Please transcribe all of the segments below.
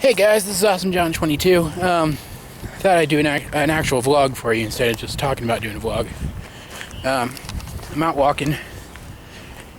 Hey guys, this is Awesome John 22. I thought I'd do an actual vlog for you instead of just talking about doing a vlog. I'm out walking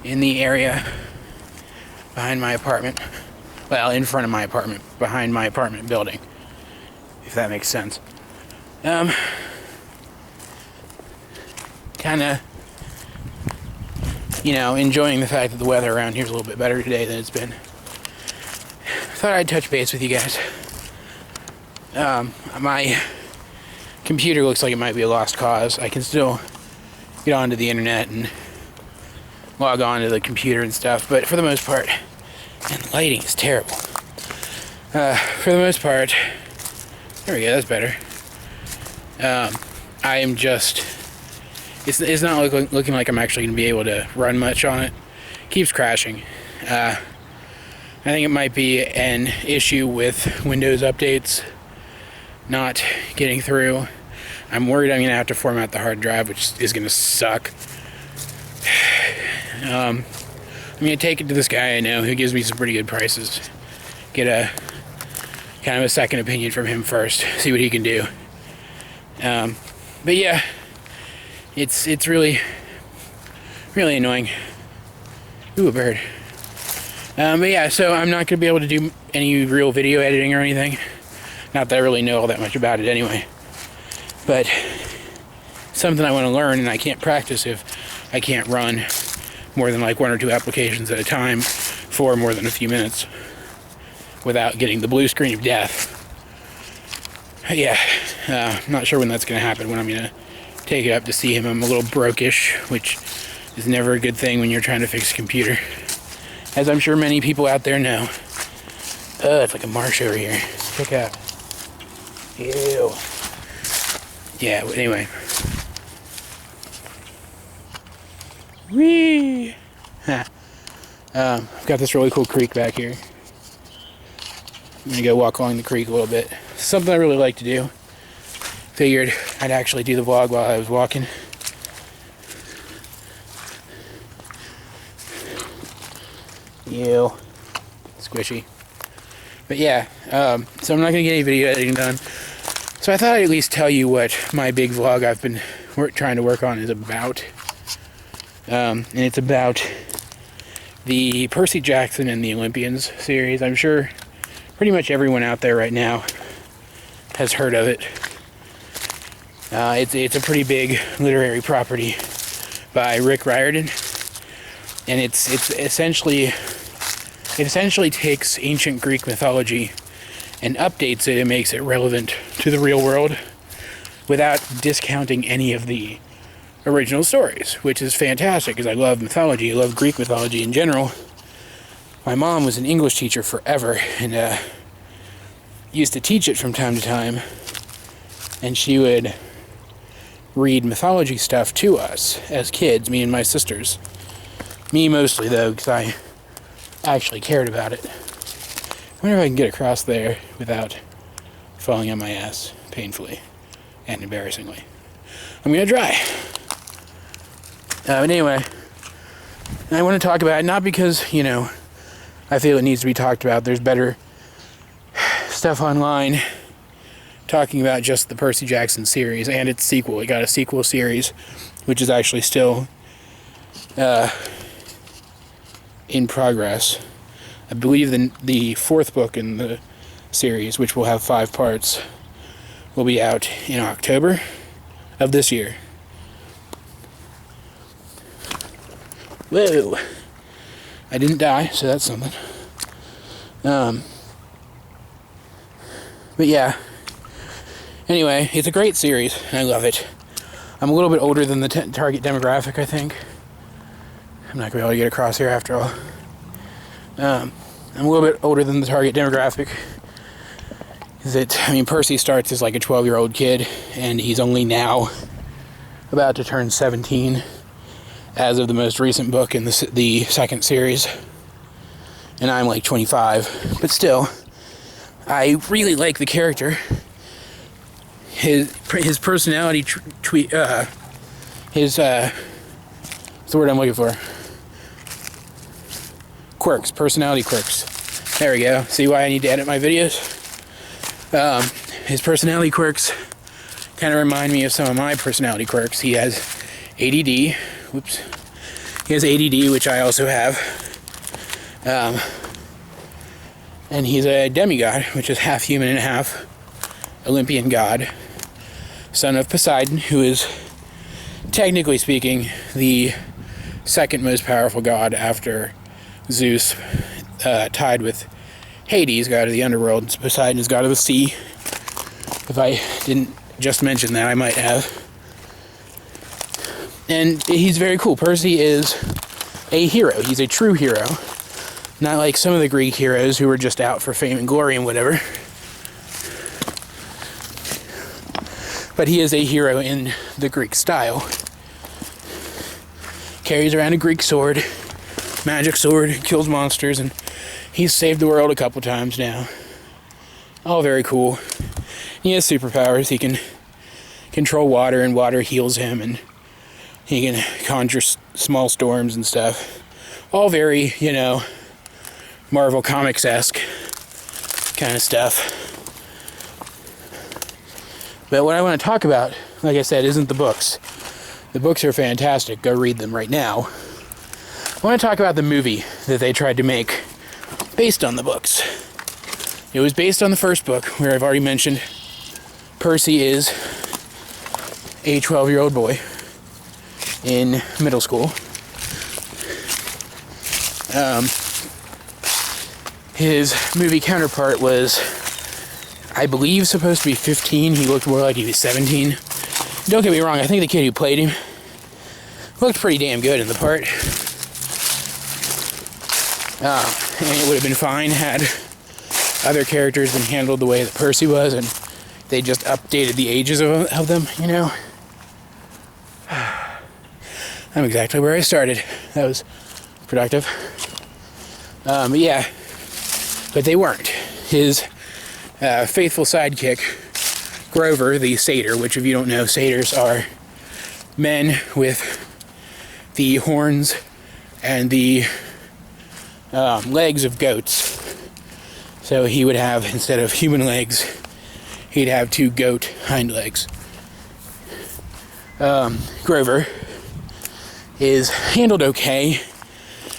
in the area behind my apartment. Well, in front of my apartment, behind my apartment building, if that makes sense. Kinda, enjoying the fact that the weather around here is a little bit better today than it's been. Thought I'd touch base with you guys. My computer looks like it might be a lost cause. I can still get onto the internet and log on to the computer and stuff, but for the most part, and the lighting is terrible. For the most part, there we go, that's better. I am just, it's not looking like I'm actually going to be able to run much on it. It keeps crashing. I think it might be an issue with Windows updates not getting through. I'm worried I'm going to have to format the hard drive, which is going to suck. I'm going to take it to this guy I know who gives me some pretty good prices. Get a kind of a second opinion from him first, see what he can do. But yeah, it's really annoying. Ooh, a bird. But yeah, so I'm not going to be able to do any real video editing or anything. Not that I really know all that much about it anyway. But something I want to learn, and I can't practice if I can't run more than like one or two applications at a time for more than a few minutes without getting the blue screen of death. Yeah, I'm not sure when that's going to happen, when I'm going to take it up to see him. I'm a little brokish, which is never a good thing when you're trying to fix a computer, as I'm sure many people out there know. It's like a marsh over here. Check out. Ew. Yeah, but anyway. Whee! I've got this really cool creek back here. I'm gonna go walk along the creek a little bit. Something I really like to do. Figured I'd actually do the vlog while I was walking. Ew. Squishy. But yeah, so I'm not going to get any video editing done. So I thought I'd at least tell you what my big vlog I've been trying to work on is about. And it's about the Percy Jackson and the Olympians series. I'm sure pretty much everyone out there right now has heard of it. It's a pretty big literary property by Rick Riordan. And it essentially takes ancient Greek mythology and updates it and makes it relevant to the real world without discounting any of the original stories, which is fantastic because I love mythology. I love Greek mythology in general. My mom was an English teacher forever and used to teach it from time to time, and she would read mythology stuff to us as kids, me and my sisters. Me mostly, though, because I actually cared about it. I wonder if I can get across there without falling on my ass painfully and embarrassingly. I'm gonna try. But anyway, I want to talk about it not because, I feel it needs to be talked about. There's better stuff online talking about just the Percy Jackson series and its sequel. It got a sequel series, which is actually still in progress. I believe the fourth book in the series, which will have 5 parts, will be out in October of this year. Whoa! I didn't die, so that's something. But yeah. Anyway, it's a great series, and I love it. I'm a little bit older than the target demographic, I think. I'm not going to be able to get across here after all. I'm a little bit older than the target demographic. Percy starts as like a 12-year-old kid, and he's only now about to turn 17 as of the most recent book in the second series. And I'm like 25. But still, I really like the character. His personality what's the word I'm looking for? Quirks, personality quirks. There we go. See why I need to edit my videos? His personality quirks kind of remind me of some of my personality quirks. He has ADD. Whoops. He has ADD, which I also have. And he's a demigod, which is half human and half Olympian god. Son of Poseidon, who is, technically speaking, the second most powerful god after Zeus, tied with Hades, god of the underworld. Poseidon is god of the sea. If I didn't just mention that, I might have. And he's very cool. Percy is a hero. He's a true hero. Not like some of the Greek heroes who were just out for fame and glory and whatever. But he is a hero in the Greek style. Carries around a Greek sword, magic sword, kills monsters, and he's saved the world a couple times now. All very cool. He has superpowers. He can control water, and water heals him, and he can conjure small storms and stuff. All very, Marvel Comics-esque kind of stuff. But what I want to talk about, like I said, isn't the books. The books are fantastic. Go read them right now. I want to talk about the movie that they tried to make based on the books. It was based on the first book, where I've already mentioned Percy is a 12-year-old boy in middle school. His movie counterpart was, I believe, supposed to be 15. He looked more like he was 17. Don't get me wrong, I think the kid who played him looked pretty damn good in the part. And it would have been fine had other characters been handled the way that Percy was, and they just updated the ages of them, I'm exactly where I started. That was productive. But they weren't. His faithful sidekick, Grover, the satyr, which if you don't know, satyrs are men with the horns and the legs of goats. So he would have, instead of human legs, he'd have 2 goat hind legs. Grover is handled okay,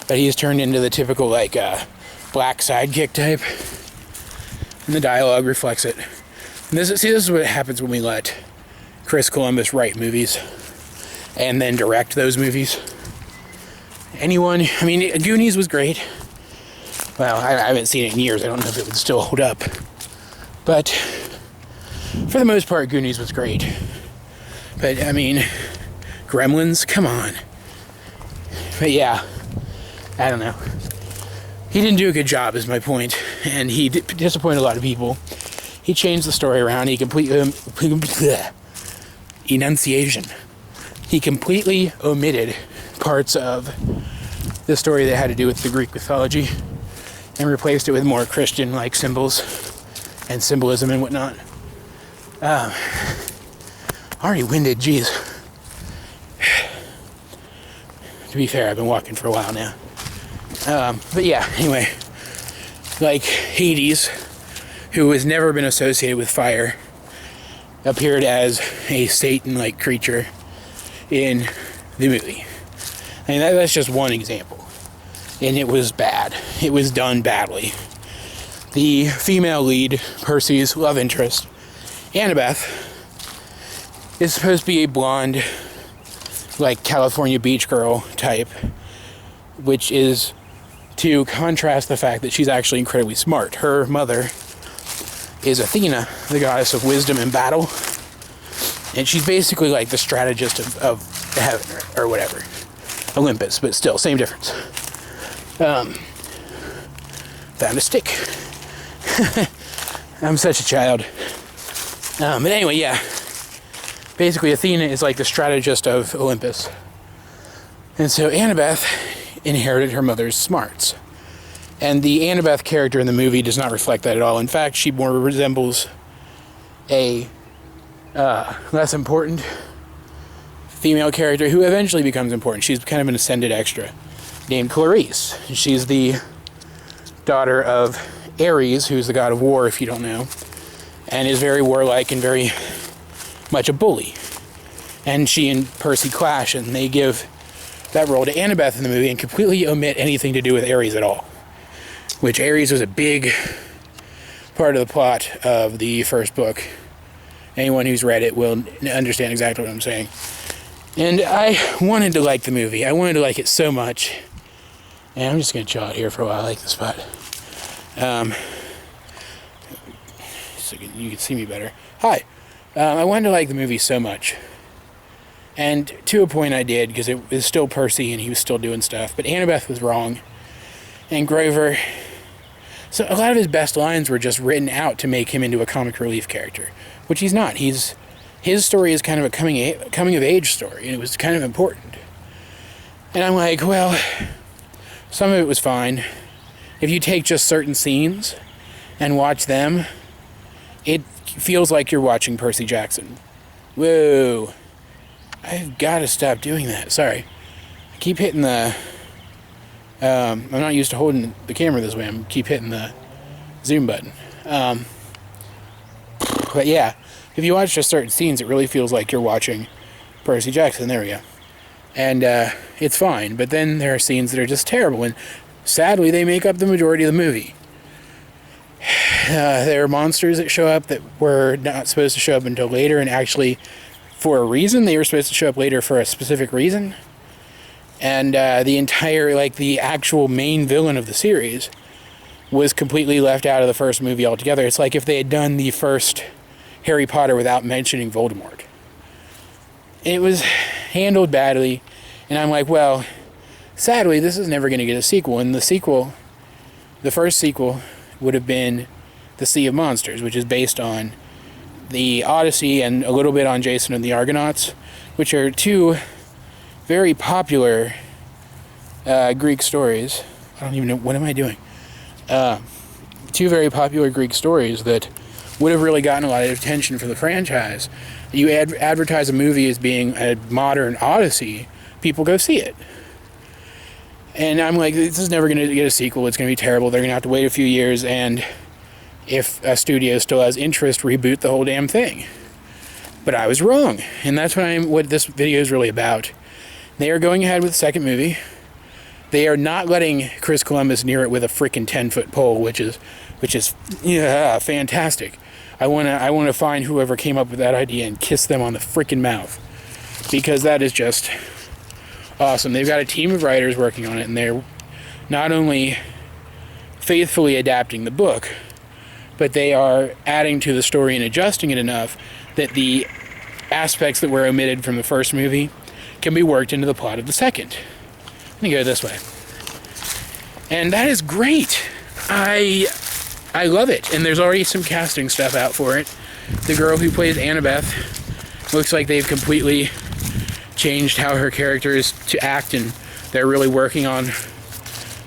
but he's turned into the typical, black sidekick type. And the dialogue reflects it. And this is what happens when we let Chris Columbus write movies and then direct those movies. Goonies was great. Well, I haven't seen it in years. I don't know if it would still hold up. But for the most part, Goonies was great. But, Gremlins, come on. But yeah, I don't know. He didn't do a good job, is my point, and he disappointed a lot of people. He changed the story around. He enunciation. He completely omitted parts of the story that had to do with the Greek mythology and replaced it with more Christian-like symbols and symbolism and whatnot. Already winded, geez. To be fair, I've been walking for a while now. But yeah, anyway, Hades, who has never been associated with fire, appeared as a Satan-like creature in the movie. That's just one example. And it was bad. It was done badly. The female lead, Percy's love interest, Annabeth, is supposed to be a blonde, California beach girl type, which is to contrast the fact that she's actually incredibly smart. Her mother is Athena, the goddess of wisdom and battle, and she's basically the strategist of heaven or whatever. Olympus, but still, same difference. Found a stick. I'm such a child. But anyway, yeah. Basically, Athena is the strategist of Olympus. And so Annabeth inherited her mother's smarts. And the Annabeth character in the movie does not reflect that at all. In fact, she more resembles a less important female character who eventually becomes important. She's kind of an ascended extra named Clarice. She's the daughter of Ares, who's the god of war, if you don't know. and is very warlike and very much a bully. And she and Percy clash, and they give that role to Annabeth in the movie and completely omit anything to do with Ares at all. Which Ares was a big part of the plot of the first book. Anyone who's read it will understand exactly what I'm saying. And I wanted to like the movie. I wanted to like it so much. And I'm just going to chill out here for a while. I like this spot. So you can see me better. Hi. I wanted to like the movie so much. And to a point I did, because it was still Percy and he was still doing stuff. But Annabeth was wrong. And Grover... So a lot of his best lines were just written out to make him into a comic relief character. Which he's not. His story is kind of a coming of age story. And it was kind of important. And I'm like, well... Some of it was fine. If you take just certain scenes and watch them, it feels like you're watching Percy Jackson. Whoa. I've got to stop doing that. Sorry. I keep hitting the... I'm not used to holding the camera this way. I keep hitting the zoom button. But yeah, if you watch just certain scenes, it really feels like you're watching Percy Jackson. There we go. And it's fine, but then there are scenes that are just terrible, and sadly they make up the majority of the movie. There are monsters that show up that were not supposed to show up until later, and actually for a reason. They were supposed to show up later for a specific reason. And the actual main villain of the series was completely left out of the first movie altogether. It's like if they had done the first Harry Potter without mentioning Voldemort. It was handled badly, and I'm like, well, sadly, this is never going to get a sequel. And the first sequel, would have been The Sea of Monsters, which is based on the Odyssey and a little bit on Jason and the Argonauts, which are two very popular Greek stories. I don't even know, what am I doing? Two very popular Greek stories that would have really gotten a lot of attention for the franchise. You advertise a movie as being a modern Odyssey, people go see it. And I'm like, this is never going to get a sequel. It's going to be terrible. They're going to have to wait a few years, and if a studio still has interest, reboot the whole damn thing. But I was wrong, and that's what this video is really about. They are going ahead with the second movie. They are not letting Chris Columbus near it with a freaking 10-foot pole, which is fantastic. I want to find whoever came up with that idea and kiss them on the freaking mouth, because that is just awesome. They've got a team of writers working on it, and they're not only faithfully adapting the book, but they are adding to the story and adjusting it enough that the aspects that were omitted from the first movie can be worked into the plot of the second. Let me go this way. And that is great. I love it. And there's already some casting stuff out for it. The girl who plays Annabeth looks like they've completely changed how her character is to act, and they're really working on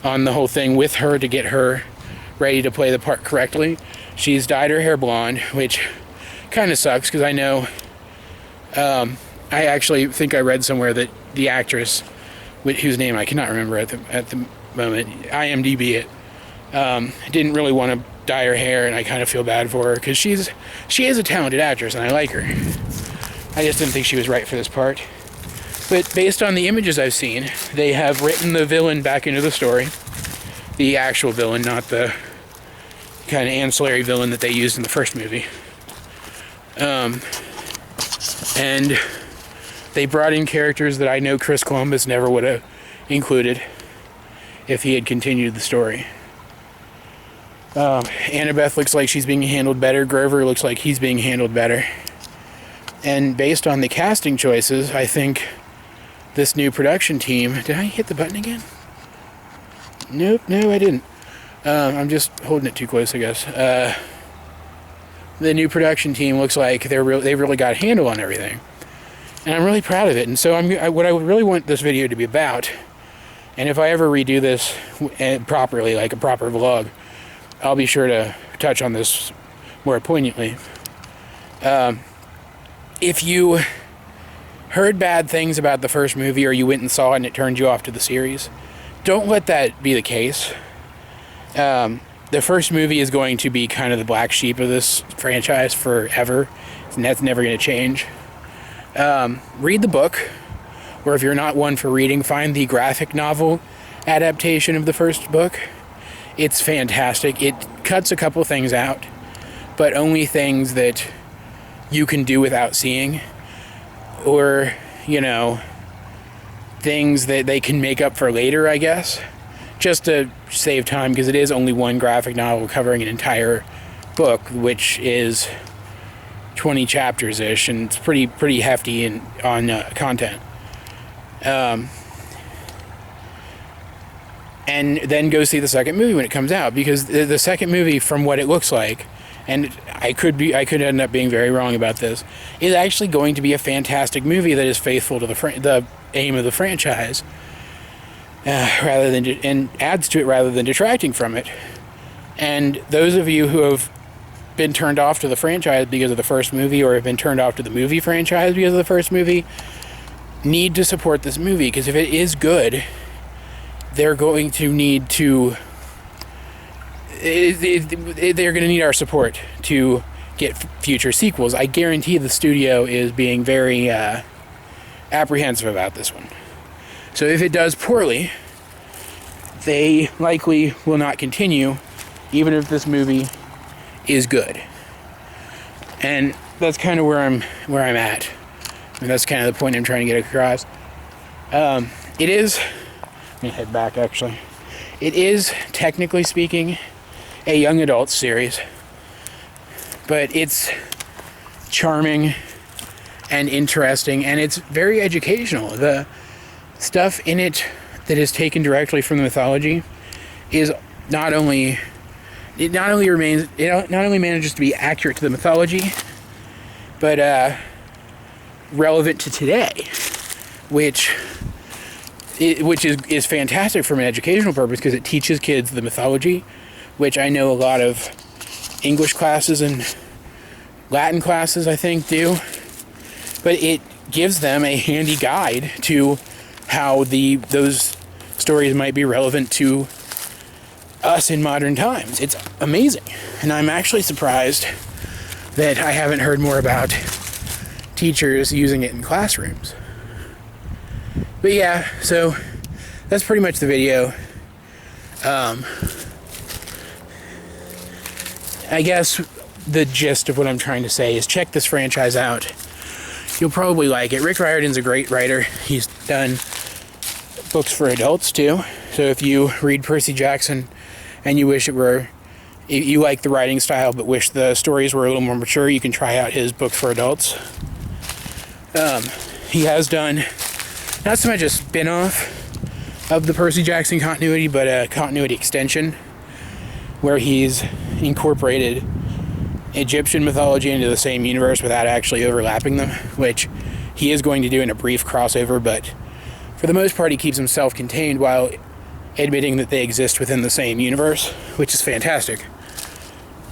the whole thing with her to get her ready to play the part correctly. She's dyed her hair blonde, which kind of sucks, because I know I actually think I read somewhere that the actress, whose name I cannot remember at the moment, IMDb it, didn't really want to dye her hair, and I kind of feel bad for her, because she is a talented actress, and I like her. I just didn't think she was right for this part. But based on the images I've seen, they have written the villain back into the story. The actual villain, not the kind of ancillary villain that they used in the first movie. And they brought in characters that I know Chris Columbus never would have included if he had continued the story. Annabeth looks like she's being handled better. Grover looks like he's being handled better. And based on the casting choices, I think this new production team... Did I hit the button again? Nope, no, I didn't. I'm just holding it too close, I guess. The new production team looks like they've really got a handle on everything. And I'm really proud of it. And so what I really want this video to be about, and if I ever redo this properly, like a proper vlog, I'll be sure to touch on this more poignantly. If you heard bad things about the first movie, or you went and saw it and it turned you off to the series, don't let that be the case. the first movie is going to be kind of the black sheep of this franchise forever, and that's never going to change. Read the book, or if you're not one for reading, find the graphic novel adaptation of the first book. It's fantastic. It cuts a couple things out, but only things that you can do without seeing, or, you know, things that they can make up for later, I guess, just to save time, because it is only one graphic novel covering an entire book, which is 20 chapters-ish, and it's pretty hefty on content. And then go see the second movie when it comes out, because the second movie, from what it looks like, and I could end up being very wrong about this, is actually going to be a fantastic movie that is faithful to the aim of the franchise, and adds to it rather than detracting from it. And those of you who have been turned off to the franchise because of the first movie, or have been turned off to the movie franchise because of the first movie, need to support this movie, because if it is good, they're going to need to... they're going to need our support to get future sequels. I guarantee the studio is being very apprehensive about this one. So if it does poorly, they likely will not continue, even if this movie is good. And that's kind of where I'm at. And that's kind of the point I'm trying to get across. It is... Let me head back, actually. It is, technically speaking, a young adult series, but it's charming and interesting, and it's very educational. The stuff in it that is taken directly from the mythology is not only manages to be accurate to the mythology, but relevant to today, which is fantastic from an educational purpose, because it teaches kids the mythology, which I know a lot of English classes and Latin classes, I think, do. But it gives them a handy guide to how those stories might be relevant to us in modern times. It's amazing. And I'm actually surprised that I haven't heard more about teachers using it in classrooms. But yeah, so that's pretty much the video. I guess the gist of what I'm trying to say is check this franchise out. You'll probably like it. Rick Riordan's a great writer. He's done books for adults too. So if you read Percy Jackson and you like the writing style but wish the stories were a little more mature, you can try out his books for adults. He has done not so much a spin-off of the Percy Jackson continuity, but a continuity extension where he's incorporated Egyptian mythology into the same universe without actually overlapping them, which he is going to do in a brief crossover, but for the most part he keeps them self-contained while admitting that they exist within the same universe, which is fantastic.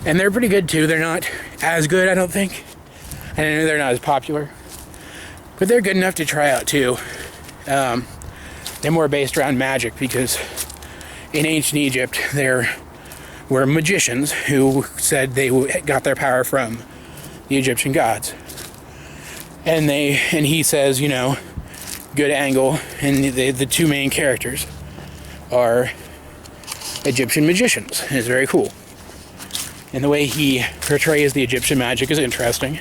And they're pretty good too. They're not as good, I don't think. And I know they're not as popular, but they're good enough to try out too. They're more based around magic, because in ancient Egypt there were magicians who said they got their power from the Egyptian gods. And he says, you know, good angle, and the two main characters are Egyptian magicians. And it's very cool. And the way he portrays the Egyptian magic is interesting.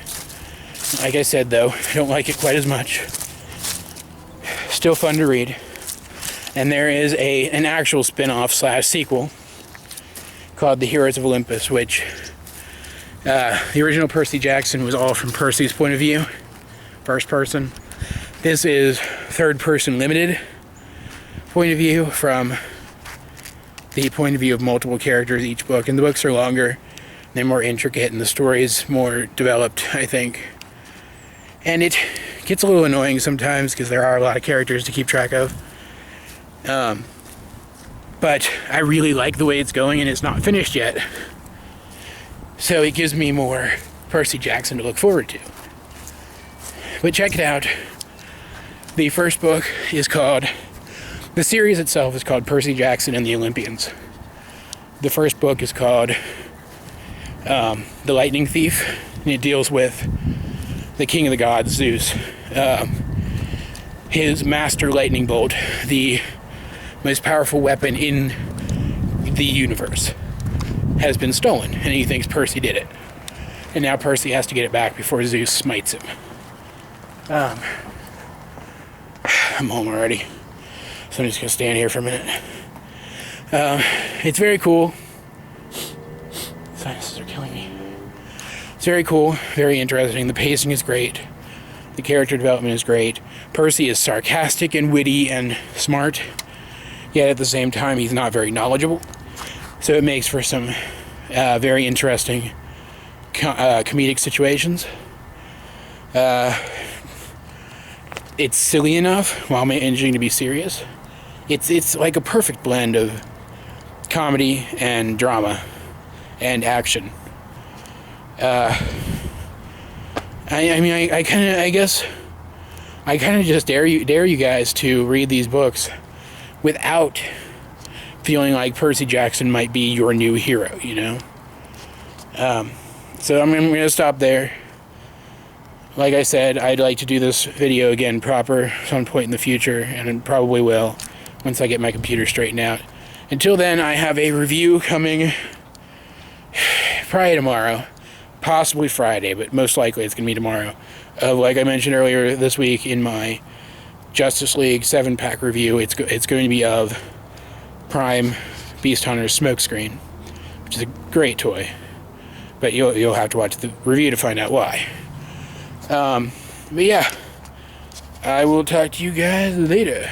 Like I said, though, I don't like it quite as much. Still fun to read. And there is an actual spin-off / sequel called The Heroes of Olympus, which the original Percy Jackson was all from Percy's point of view, first person. This is third person limited point of view, from the point of view of multiple characters each book. And the books are longer, they're more intricate, and the story is more developed, I think. And it gets a little annoying sometimes because there are a lot of characters to keep track of. But I really like the way it's going, and it's not finished yet. So it gives me more Percy Jackson to look forward to. But check it out. The first book is called... The series itself is called Percy Jackson and the Olympians. The first book is called The Lightning Thief, and it deals with the king of the gods, Zeus. His master lightning bolt, the most powerful weapon in the universe, has been stolen, and he thinks Percy did it. And now Percy has to get it back before Zeus smites him. I'm home already, so I'm just gonna stand here for a minute. It's very cool. Sinuses are killing me. It's very cool, very interesting. The pacing is great. The character development is great. Percy is sarcastic and witty and smart, yet at the same time he's not very knowledgeable. So it makes for some very interesting comedic situations. It's silly enough while managing to be serious. It's like a perfect blend of comedy and drama and action. I guess I kind of just dare you guys to read these books without feeling like Percy Jackson might be your new hero, you know? So I'm going to stop there. Like I said, I'd like to do this video again proper some point in the future, and I probably will once I get my computer straightened out. Until then, I have a review coming probably tomorrow, possibly Friday, but most likely it's going to be tomorrow. Like I mentioned earlier this week in my Justice League 7-pack review, it's going to be of Prime Beast Hunter's Smokescreen, which is a great toy. But you'll have to watch the review to find out why. But yeah, I will talk to you guys later.